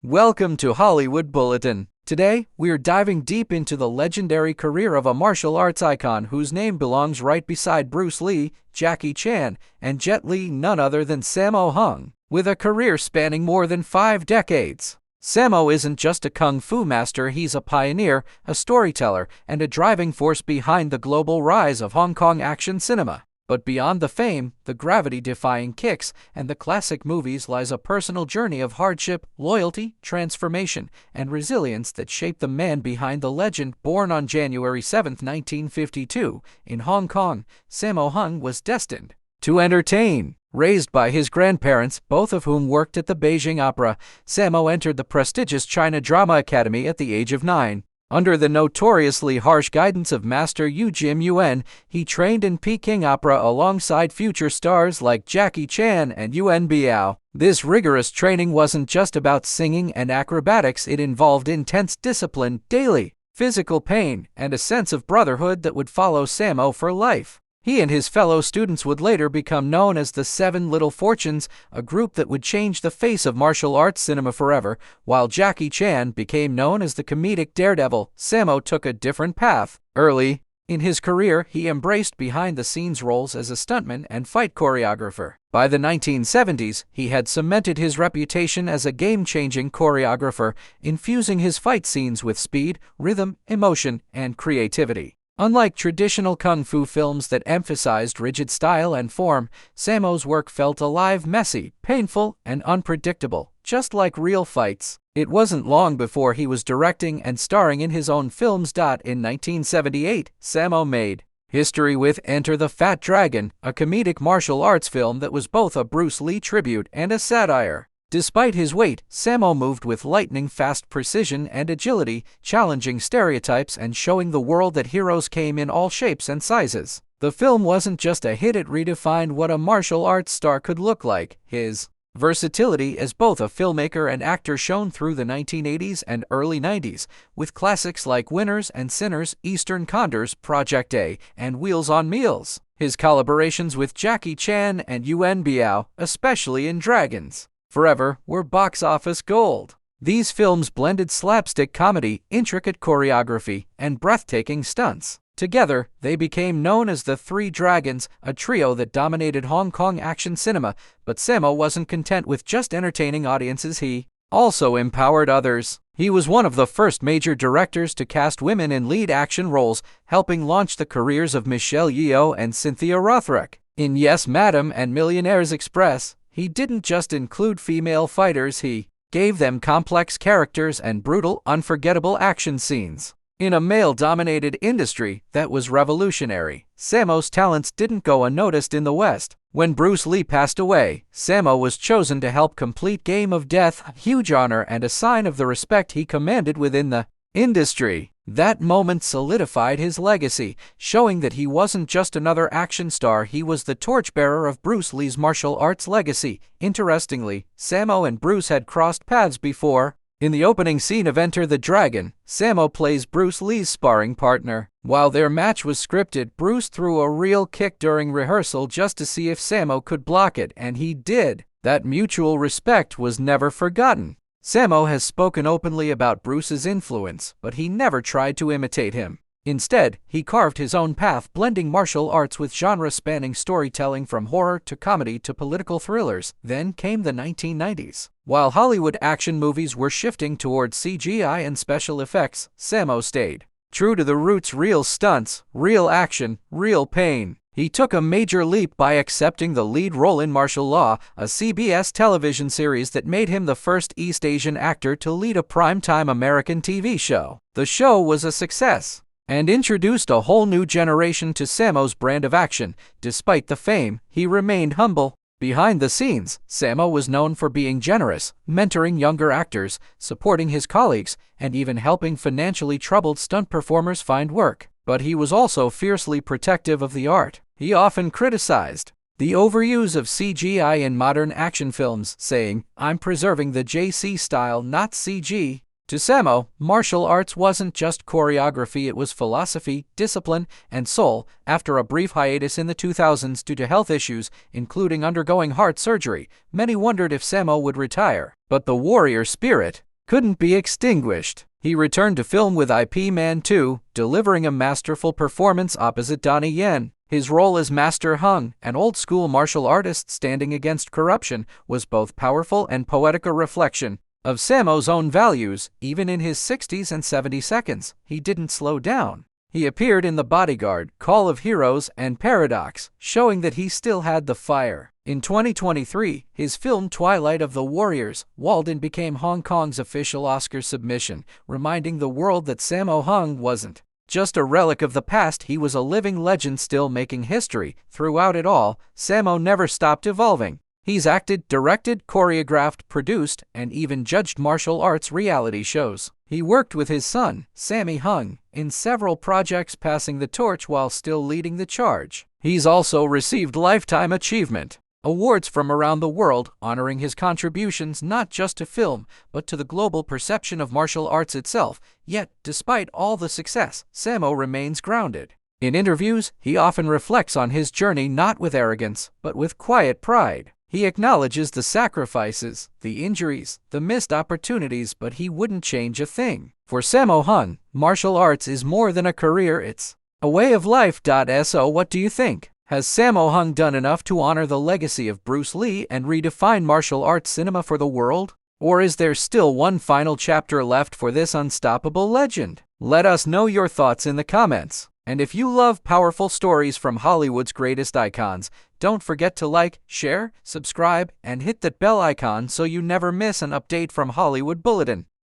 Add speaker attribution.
Speaker 1: Welcome to Hollywood Bulletin. Today, we're diving deep into the legendary career of a martial arts icon whose name belongs right beside Bruce Lee, Jackie Chan, and Jet Li, none other than Sammo Hung. With a career spanning more than 5 decades, Sammo isn't just a kung fu master, he's a pioneer, a storyteller, and a driving force behind the global rise of Hong Kong action cinema. But beyond the fame, the gravity-defying kicks, and the classic movies lies a personal journey of hardship, loyalty, transformation, and resilience that shaped the man behind the legend. Born on January 7, 1952, in Hong Kong, Sammo Hung was destined to entertain. Raised by his grandparents, both of whom worked at the Beijing Opera, Sammo entered the prestigious China Drama Academy at the age of 9. Under the notoriously harsh guidance of Master Yu Jim Yuan, he trained in Peking Opera alongside future stars like Jackie Chan and Yuan Biao. This rigorous training wasn't just about singing and acrobatics, it involved intense discipline, daily physical pain, and a sense of brotherhood that would follow Sammo for life. He and his fellow students would later become known as the Seven Little Fortunes, a group that would change the face of martial arts cinema forever. While Jackie Chan became known as the comedic daredevil, Sammo took a different path. Early in his career, he embraced behind-the-scenes roles as a stuntman and fight choreographer. By the 1970s, he had cemented his reputation as a game-changing choreographer, infusing his fight scenes with speed, rhythm, emotion, and creativity. Unlike traditional kung fu films that emphasized rigid style and form, Sammo's work felt alive, messy, painful, and unpredictable, just like real fights. It wasn't long before he was directing and starring in his own films. In 1978, Sammo made history with Enter the Fat Dragon, a comedic martial arts film that was both a Bruce Lee tribute and a satire. Despite his weight, Sammo moved with lightning-fast precision and agility, challenging stereotypes and showing the world that heroes came in all shapes and sizes. The film wasn't just a hit, it redefined what a martial arts star could look like. His versatility as both a filmmaker and actor shone through the 1980s and early 90s, with classics like Winners and Sinners, Eastern Condors, Project A, and Wheels on Meals. His collaborations with Jackie Chan and Yuan Biao, especially in Dragons Forever, were box office gold. These films blended slapstick comedy, intricate choreography, and breathtaking stunts. Together, they became known as the Three Dragons, a trio that dominated Hong Kong action cinema. But Sammo wasn't content with just entertaining audiences, he also empowered others. He was one of the first major directors to cast women in lead action roles, helping launch the careers of Michelle Yeoh and Cynthia Rothrock. In Yes, Madam and Millionaire's Express, he didn't just include female fighters, he gave them complex characters and brutal, unforgettable action scenes. In a male-dominated industry, that was revolutionary. Sammo's talents didn't go unnoticed in the West. When Bruce Lee passed away, Sammo was chosen to help complete Game of Death, a huge honor and a sign of the respect he commanded within the industry. That moment solidified his legacy, showing that he wasn't just another action star, he was the torchbearer of Bruce Lee's martial arts legacy. Interestingly, Sammo and Bruce had crossed paths before. In the opening scene of Enter the Dragon, Sammo plays Bruce Lee's sparring partner. While their match was scripted, Bruce threw a real kick during rehearsal just to see if Sammo could block it, and he did. That mutual respect was never forgotten. Sammo has spoken openly about Bruce's influence, but he never tried to imitate him. Instead, he carved his own path, blending martial arts with genre-spanning storytelling from horror to comedy to political thrillers. Then came the 1990s. While Hollywood action movies were shifting towards CGI and special effects, Sammo stayed true to the roots: real stunts, real action, real pain. He took a major leap by accepting the lead role in Martial Law, a CBS television series that made him the first East Asian actor to lead a primetime American TV show. The show was a success and introduced a whole new generation to Sammo's brand of action. Despite the fame, he remained humble. Behind the scenes, Sammo was known for being generous, mentoring younger actors, supporting his colleagues, and even helping financially troubled stunt performers find work. But he was also fiercely protective of the art. He often criticized the overuse of CGI in modern action films, saying, "I'm preserving the JC style, not CG." To Sammo, martial arts wasn't just choreography, it was philosophy, discipline, and soul. After a brief hiatus in the 2000s due to health issues, including undergoing heart surgery, many wondered if Sammo would retire. But the warrior spirit couldn't be extinguished. He returned to film with Ip Man 2, delivering a masterful performance opposite Donnie Yen. His role as Master Hung, an old-school martial artist standing against corruption, was both powerful and poetic, a reflection of Sammo's own values. Even in his 60s and 70s, he didn't slow down. He appeared in The Bodyguard, Call of Heroes, and Paradox, showing that he still had the fire. In 2023, his film Twilight of the Warriors, Walden became Hong Kong's official Oscar submission, reminding the world that Sammo Hung wasn't just a relic of the past, he was a living legend still making history. Throughout it all, Sammo never stopped evolving. He's acted, directed, choreographed, produced, and even judged martial arts reality shows. He worked with his son, Sammo Hung, in several projects, passing the torch while still leading the charge. He's also received Lifetime Achievement awards from around the world, honoring his contributions not just to film, but to the global perception of martial arts itself. Yet, despite all the success, Sammo remains grounded. In interviews, he often reflects on his journey not with arrogance, but with quiet pride. He acknowledges the sacrifices, the injuries, the missed opportunities, but he wouldn't change a thing. For Sammo Hung, martial arts is more than a career, it's a way of life. So what do you think? Has Sammo Hung done enough to honor the legacy of Bruce Lee and redefine martial arts cinema for the world? Or is there still one final chapter left for this unstoppable legend? Let us know your thoughts in the comments. And if you love powerful stories from Hollywood's greatest icons, don't forget to like, share, subscribe, and hit that bell icon so you never miss an update from Hollywood Bulletin.